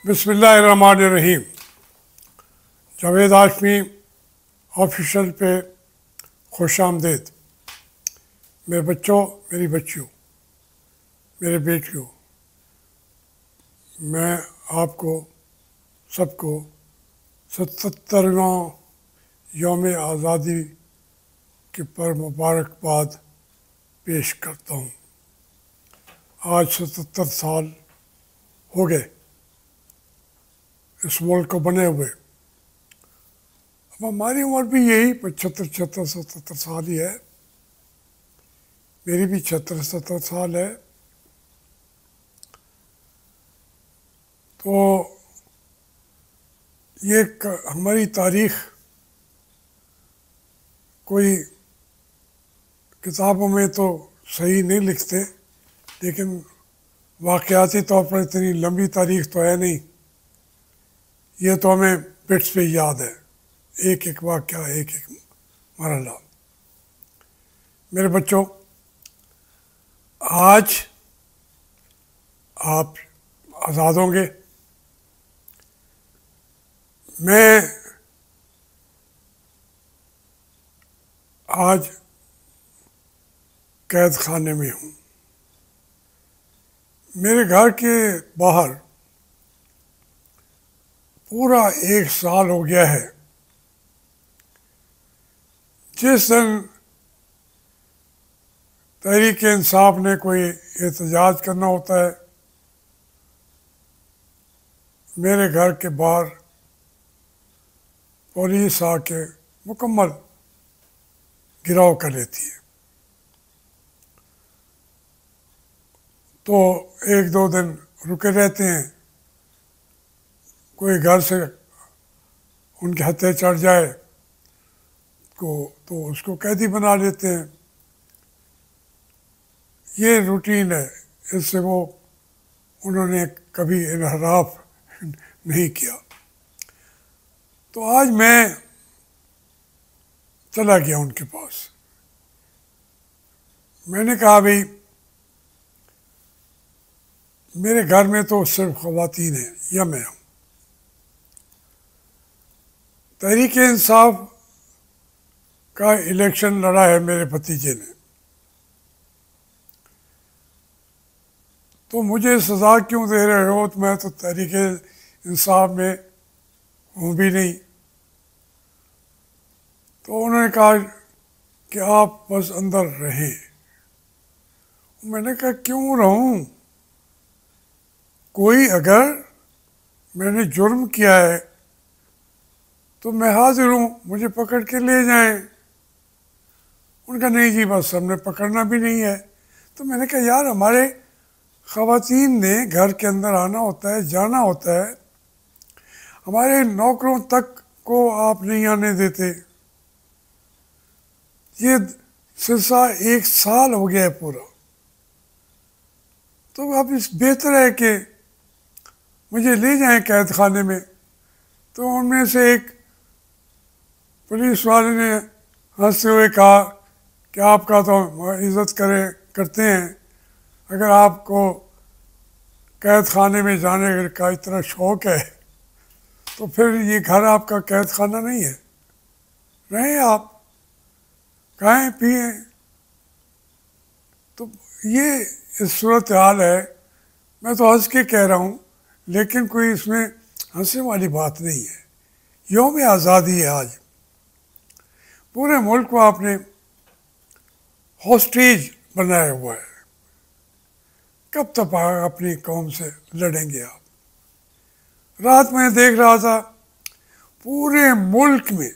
बिस्मिल्लाहिर्रहमानिर्रहीम। जावेद हाशमी ऑफिशियल पे खुश आमदेद। मेरे बच्चों, मेरी बच्चियों, मेरे बेटियों, मैं आपको सबको 77वां यौम आज़ादी के पर मुबारकबाद पेश करता हूँ। आज 77 साल हो गए इस मुल्क को बने हुए। अब हमारी उम्र भी यही 75 साल ही है। मेरी भी 76 साल है। तो ये हमारी तारीख कोई किताबों में तो सही नहीं लिखते, लेकिन वाक़याती तौर पर इतनी लंबी तारीख तो है नहीं। ये तो हमें बिट्स पे याद है, एक एक वाक़या, एक एक मरहला। मेरे बच्चों, आज आप आज़ाद होंगे। मैं आज कैद खाने में हूँ। मेरे घर के बाहर पूरा 1 साल हो गया है। जिस दिन तहरीक इंसाफ ने कोई एहतजाज करना होता है, मेरे घर के बाहर पुलिस आके मुकम्मल गिराव कर लेती है। तो 1-2 दिन रुके रहते हैं। कोई घर से उनके हत्थे चढ़ जाए तो उसको कैदी बना लेते हैं। ये रूटीन है। इससे वो उन्होंने कभी इनहराफ नहीं किया। तो आज मैं चला गया उनके पास। मैंने कहा, भाई मेरे घर में तो सिर्फ ख़वातीन हैं या मैं हूँ। तहरीक इंसाफ का इलेक्शन लड़ा है मेरे भतीजे ने, तो मुझे सज़ा क्यों दे रहे हो? तो मैं तो तहरीक इंसाफ में हूँ भी नहीं। तो उन्होंने कहा कि आप बस अंदर रहें। मैंने कहा, क्यों रहूं? कोई अगर मैंने जुर्म किया है तो मैं हाजिर हूँ, मुझे पकड़ के ले जाएं। उनका नहीं जी, बस हमने पकड़ना भी नहीं है। तो मैंने कहा, यार हमारे ख़वातीन ने घर के अंदर आना होता है, जाना होता है। हमारे नौकरों तक को आप नहीं आने देते। ये सिलसिला 1 साल हो गया है पूरा। तो अब इस बेहतर है कि मुझे ले जाएं कैद खाने में। तो उनमें से एक पुलिस वाले ने हंसते हुए कहा कि आपका तो इज़्ज़त करते हैं, अगर आपको कैद खाने में जाने का इतना शौक़ है तो फिर ये घर आपका कैद खाना नहीं है। रहें आप, खाएं पिएं। तो ये इस सूरत हाल है। मैं तो हंस के कह रहा हूँ, लेकिन कोई इसमें हंसने वाली बात नहीं है। यौम आज़ादी है आज। पूरे मुल्क को आपने हॉस्टेज बनाया हुआ है। कब तक अपनी कौम से लड़ेंगे आप? रात में देख रहा था, पूरे मुल्क में,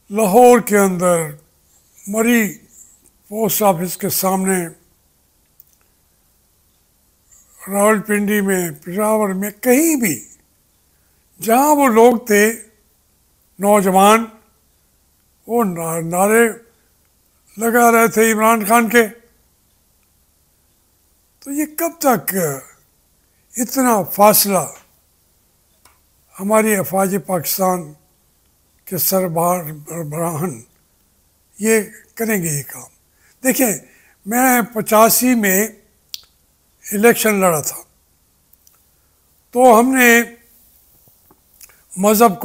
लाहौर के अंदर, मरी पोस्ट ऑफिस के सामने, रावलपिंडी में, पेशावर में, कहीं भी जहाँ वो लोग थे, नौजवान, वो नारे लगा रहे थे इमरान खान के। तो ये कब तक इतना फासला हमारी अफवाज पाकिस्तान के सरबराहान ये करेंगे ये काम? देखिए, मैं 85 में इलेक्शन लड़ा था। तो हमने मज़हब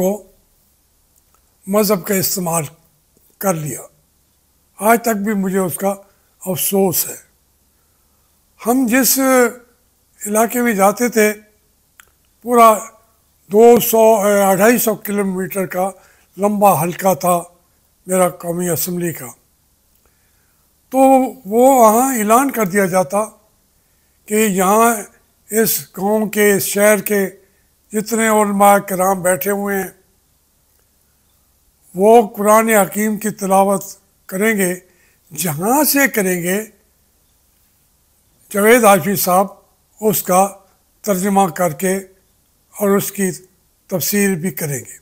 का इस्तेमाल कर लिया। आज तक भी मुझे उसका अफसोस है। हम जिस इलाके में जाते थे, पूरा 200-250 किलोमीटर का लंबा हल्का था मेरा कौमी असम्बली का। तो वो वहाँ ऐलान कर दिया जाता कि यहाँ इस गांव के, इस शहर के जितने उलमा किराम बैठे हुए हैं, वो कुरान हकीम की तिलावत करेंगे। जहाँ से करेंगे, जावेद हाफिज़ साहब उसका तर्जुमा करके और उसकी तफसीर भी करेंगे।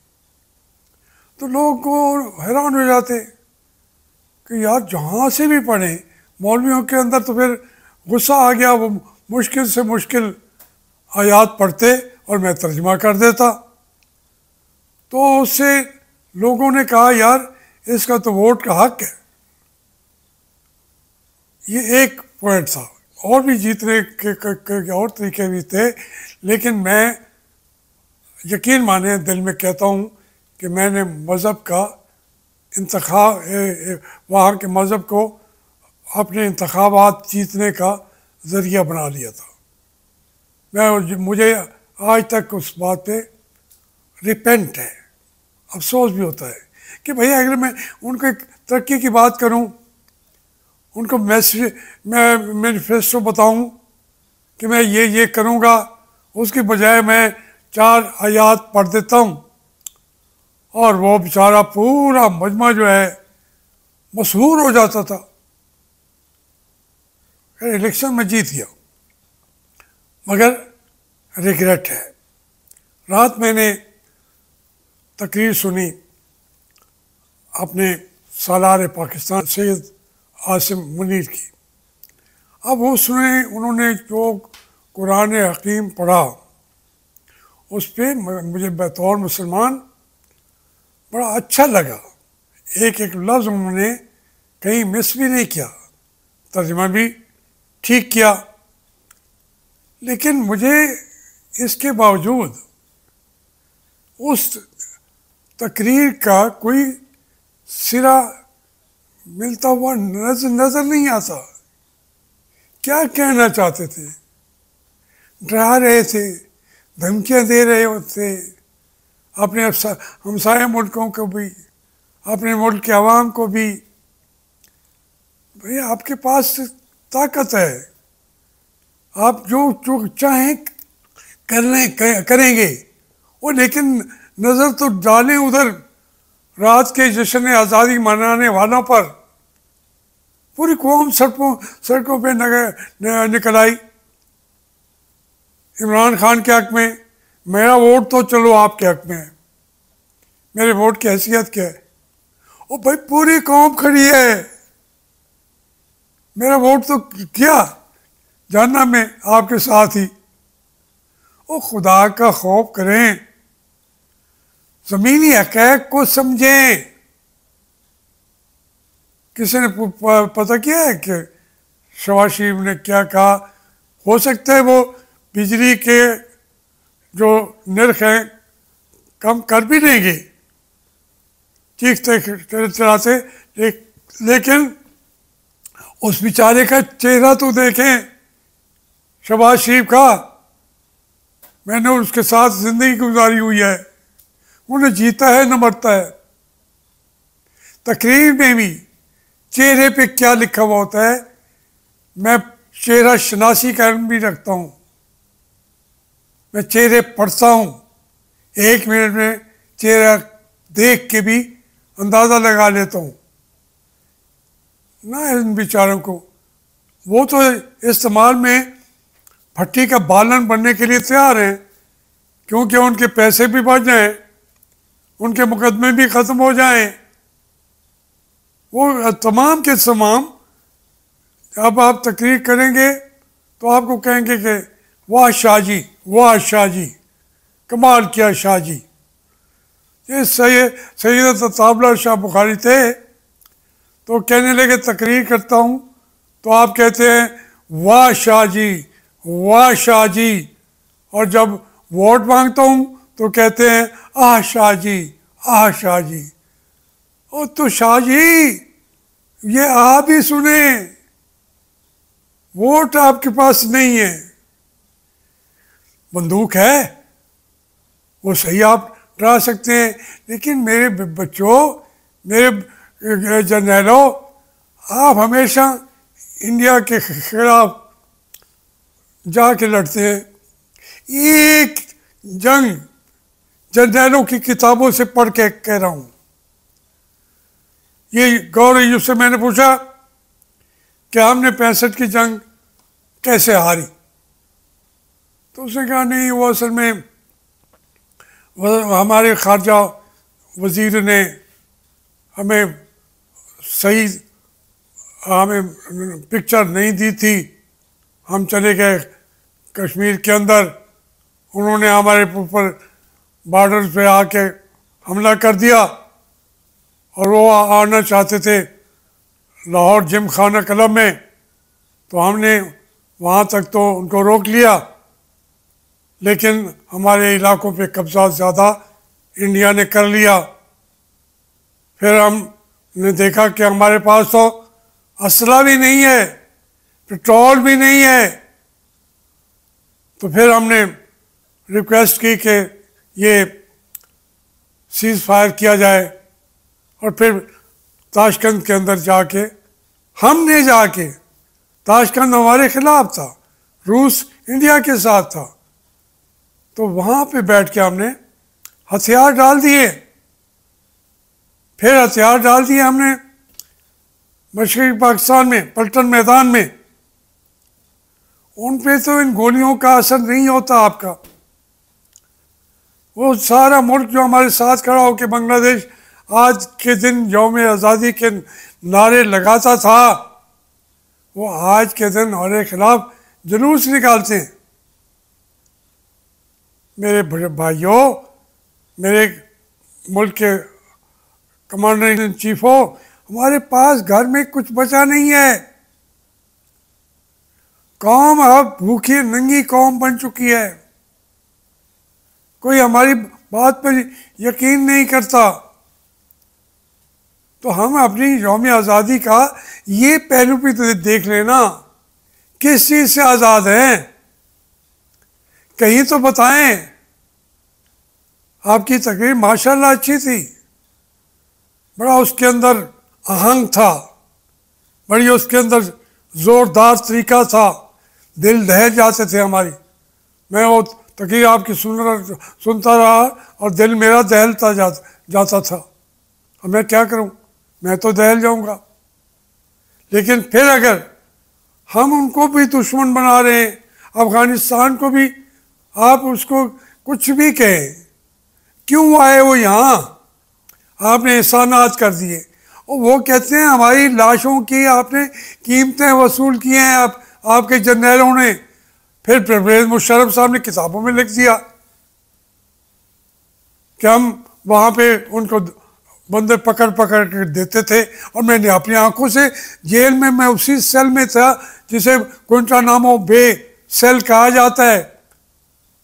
तो लोग को हैरान हो जाते कि यार जहाँ से भी पढ़ें, मौलवियों के अंदर तो फिर गुस्सा आ गया। वो मुश्किल से मुश्किल आयात पढ़ते और मैं तर्जुमा कर देता। तो उससे लोगों ने कहा यार इसका तो वोट का हक है। ये एक पॉइंट था। और भी जीतने के और तरीके भी थे, लेकिन मैं यकीन माने दिल में कहता हूँ कि मैंने मज़हब का वहाँ के मज़हब को अपने इंतखाबात जीतने का ज़रिया बना लिया था। मुझे आज तक उस बात पे रिपेंट है, अफसोस भी होता है कि भाई अगर मैं उनके तरक्की की बात करूं, उनको मैं मैनिफेस्टो बताऊं कि मैं ये करूंगा, उसके बजाय मैं 4 आयात पढ़ देता हूं और वो बेचारा पूरा मजमा जो है मशहूर हो जाता था। इलेक्शन में जीत गया, मगर रिग्रेट है। रात मैंने तकरीर सुनी अपने सालार पाकिस्तान सैयद आसिम मुनीर की। अब उसमें उन्होंने जो कुरान हकीम पढ़ा, उस पर मुझे बतौर मुसलमान बड़ा अच्छा लगा। एक एक लफ्ज़ उन्होंने कहीं मिस भी नहीं किया, तर्जुमा भी ठीक किया। लेकिन मुझे इसके बावजूद उस तकरीर का कोई सिरा मिलता हुआ नज़र नहीं आता। क्या कहना चाहते थे? डरा रहे थे, धमकियाँ दे रहे थे अपने हमसाया मुल्कों को भी, अपने मुल्क के आवाम को भी। भाई आपके पास ताकत है, आप जो चाहें करेंगे वो, लेकिन नज़र तो डालें उधर रात के जश्न आज़ादी मनाने वालों पर। पूरी कौम सड़कों पे निकल आई इमरान खान के हक में। मेरा वोट तो चलो आपके हक में है, मेरे वोट की हैसियत क्या है? ओ भाई पूरी कौम खड़ी है, मेरा वोट तो क्या जानना में आपके साथ ही। ओ खुदा का खौफ करें, ज़मीनी हक़ाइक़ को समझें। किसी ने पता किया है कि शहबाज शरीफ ने क्या कहा? हो सकता है वो बिजली के जो नर्ख हैं कम कर भी देंगे चीखते चलाते, लेकिन उस बेचारे का चेहरा तो देखें शहबाज शरीफ का। मैंने उसके साथ ज़िंदगी गुजारी हुई है, उन्हें जीता है न मरता है। तकरीर में भी चेहरे पे क्या लिखा हुआ होता है, मैं चेहरा शनासी का इल्म भी रखता हूँ, मैं चेहरे पढ़ता हूँ। 1 मिनट में चेहरा देख के भी अंदाज़ा लगा लेता हूँ ना इन बेचारों को। वो तो इस्तेमाल में भट्टी का बालन बनने के लिए तैयार हैं, क्योंकि उनके पैसे भी बढ़ जाएं, उनके मुकदमे भी ख़त्म हो जाएं। वो तमाम के तमाम अब आप तकरीर करेंगे तो आपको कहेंगे कि वाह शाह जी, वाह शाह जी, कमाल किया शाह जी। ये सैयद ताबला शाह बुखारी थे, तो कहने लगे तकरीर करता हूँ, तो आप कहते हैं वाह शाह जी, वाह शाह जी। और जब वोट मांगता हूँ तो कहते हैं आह शाह जी, आह शाह जी। ओ तो शाह जी, ये आप ही सुने, वोट आपके पास नहीं है, बंदूक है, वो सही आप डरा सकते हैं, लेकिन मेरे बच्चों, मेरे जर्नैलों, आप हमेशा इंडिया के खिलाफ जाके लड़ते हैं। एक जंग जर्नैलों की किताबों से पढ़ के कह रहा हूँ। ये गौरव यूसुफ से मैंने पूछा कि हमने 65 की जंग कैसे हारी, तो उसने कहा नहीं, वो असल में हमारे खारजा वजीर ने हमें सही हमें पिक्चर नहीं दी थी, हम चले गए कश्मीर के अंदर, उन्होंने हमारे ऊपर बॉर्डर पे आके हमला कर दिया, और वो आना चाहते थे लाहौर जिम खाना क्लब में, तो हमने वहाँ तक तो उनको रोक लिया, लेकिन हमारे इलाकों पे कब्जा ज़्यादा इंडिया ने कर लिया। फिर हमने देखा कि हमारे पास तो असला भी नहीं है, पेट्रोल भी नहीं है, तो फिर हमने रिक्वेस्ट की कि ये सीज़ फायर किया जाए, और फिर ताशकंद के अंदर जाके हमने जाके, ताशकंद हमारे खिलाफ था, रूस इंडिया के साथ था, तो वहाँ पे बैठ के हमने हथियार डाल दिए। फिर हथियार डाल दिए हमने मशरक़ी पाकिस्तान में, पलटन मैदान में। उन पे तो इन गोलियों का असर नहीं होता आपका। वो सारा मुल्क जो हमारे साथ खड़ा हो के बांग्लादेश आज के दिन यौम आज़ादी के नारे लगाता था, वो आज के दिन हमारे खिलाफ जुलूस निकालते हैं। मेरे बड़े भाइयों, मेरे मुल्क के कमांडर इन चीफ हो, हमारे पास घर में कुछ बचा नहीं है। कौम अब भूखी नंगी कौम बन चुकी है, कोई हमारी बात पर यकीन नहीं करता। तो हम अपनी यौम आज़ादी का ये पहलू भी तो देख लेना, किस चीज़ से आज़ाद हैं, कहीं तो बताएं। आपकी तकरीर माशाल्लाह अच्छी थी, बड़ा उसके अंदर आहंग था, बड़ी उसके अंदर ज़ोरदार तरीका था, दिल दहल जाते थे हमारी। मैं वो तकरीर आपकी सुनता रहा और दिल मेरा दहलता जाता था। अब मैं क्या करूं, मैं तो दहल जाऊंगा। लेकिन फिर अगर हम उनको भी दुश्मन बना रहे हैं, अफ़गानिस्तान को भी आप उसको कुछ भी कहें, क्यों आए वो यहाँ, आपने एहसानात कर दिए, और वो कहते हैं हमारी लाशों की आपने कीमतें वसूल की हैं आपके जर्नैलों ने। फिर परवेज़ मुशर्रफ साहब ने किताबों में लिख दिया कि हम वहाँ पे उनको बंदे पकड़ पकड़ कर देते थे, और मैंने अपनी आंखों से जेल में, मैं उसी सेल में था जिसे गुंटानामो बे सेल कहा जाता है।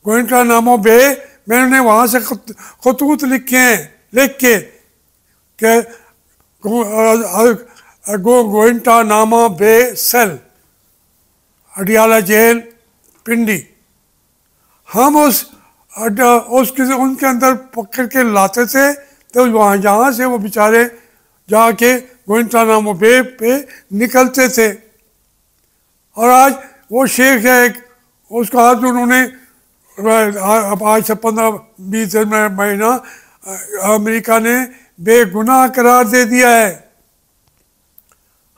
गुंटानामो बे, मैंने वहाँ से खतूत लिखे हैं, लिख के गुंटानामो बे सेल, अडियाला जेल, पिंडी। हम उनके अंदर पकड़ के लाते थे, तो वहाँ जहाँ से वो बेचारे जाके गुंटानामो बे पे निकलते थे। और आज वो शेख है एक, उसको आज उन्होंने आज से 15-20 महीना अमेरिका ने बेगुनाह करार दे दिया है।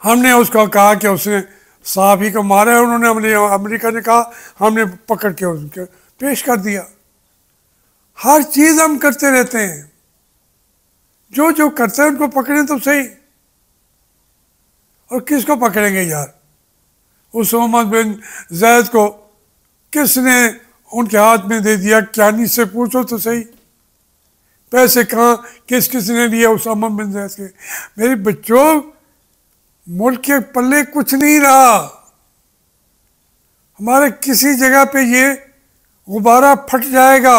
हमने उसको कहा कि उसने साहब ही को मारा है, उन्होंने अमेरिका ने कहा, हमने पकड़ के उनके पेश कर दिया। हर चीज़ हम करते रहते हैं, जो जो करते हैं उनको पकड़ें तो सही। और किसको पकड़ेंगे यार, उस मोहम्मद बिन जैद को किसने उनके हाथ में दे दिया, क्यानी से पूछो तो सही, पैसे कहाँ किस किसने लिए उसामा बिन जैद के। मेरे बच्चों, मुल्क के पल्ले कुछ नहीं रहा, हमारे किसी जगह पे ये गुब्बारा फट जाएगा।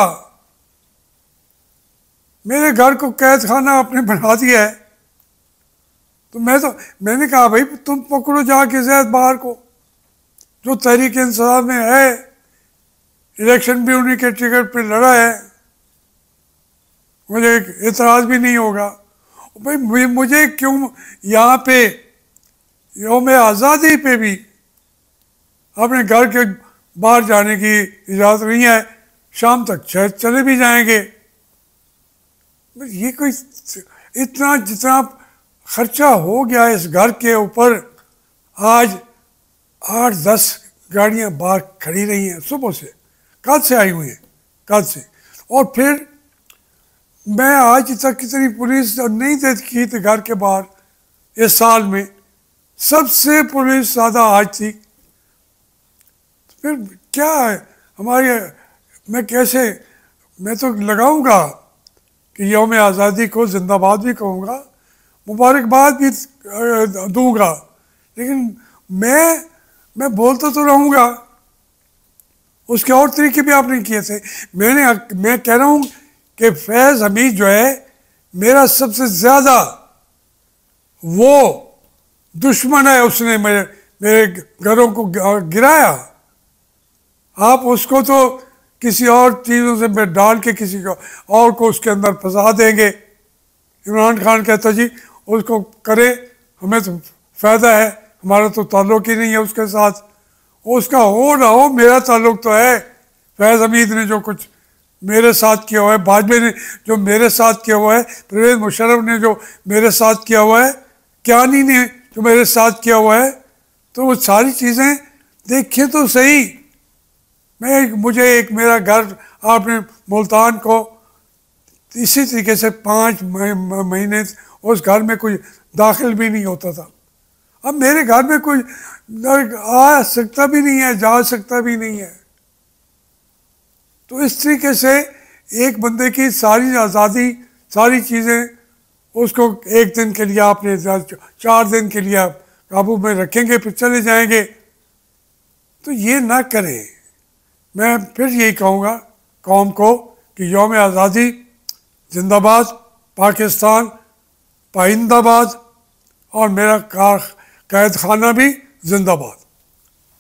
मेरे घर को कैद खाना आपने बना दिया है। तो मैंने कहा भाई तुम पकड़ो जाके जैद बाहर को, जो तहरीक इंसाफ में है, इलेक्शन भी उन्हीं के टिकट पे लड़ा है, मुझे एतराज़ भी नहीं होगा। भाई मुझे क्यों यहाँ पे यौम आज़ादी पे भी अपने घर के बाहर जाने की इजाज़त नहीं है, शाम तक शायद चले भी जाएंगे। ये कोई इतना जितना खर्चा हो गया इस घर के ऊपर, आज 8-10 गाड़ियाँ बाहर खड़ी रही हैं सुबह से, कल से आई हुई हैं, कल से। और फिर मैं आज तक कितनी पुलिस नहीं देखी थी घर के बाहर इस साल में, सबसे पुलिस ज़्यादा आज थी। तो फिर क्या है हमारी, मैं तो लगाऊंगा कि यौम आज़ादी को जिंदाबाद भी कहूँगा, मुबारकबाद भी दूंगा, लेकिन मैं बोलता तो रहूँगा। उसके और तरीके भी आपने किए थे। मैं कह रहा हूँ कि फैज़ हमीद जो है मेरा सबसे ज़्यादा वो दुश्मन है, उसने मेरे घरों को गिराया। आप उसको तो किसी और चीज़ों से डाल के किसी को और को उसके अंदर फंसा देंगे। इमरान खान कहता जी उसको करे, हमें तो फ़ायदा है, हमारा तो ताल्लुक़ ही नहीं है उसके साथ। उसका हो ना हो, मेरा ताल्लुक़ तो है। फैज़ हमीद ने जो कुछ मेरे साथ किया हुआ है, वाजपेयी ने जो मेरे साथ किया हुआ है, परवेज़ मुशर्रफ ने जो मेरे साथ किया हुआ है, कियानी ने जो मेरे साथ किया हुआ है, तो वो सारी चीज़ें देखिए तो सही। मुझे एक मेरा घर आपने मुल्तान को इसी तरीके से 5 महीने उस घर में कोई दाखिल भी नहीं होता था। अब मेरे घर में कोई आ सकता भी नहीं है, जा सकता भी नहीं है। तो इस तरीके से एक बंदे की सारी आज़ादी, सारी चीज़ें उसको एक दिन के लिए आपने 4 दिन के लिए काबू में रखेंगे, फिर चले जाएंगे। तो ये ना करें। मैं फिर यही कहूँगा कौम को कि यौम आज़ादी जिंदाबाद, पाकिस्तान पाइंदाबाद, और मेरा कैद खाना भी जिंदाबाद।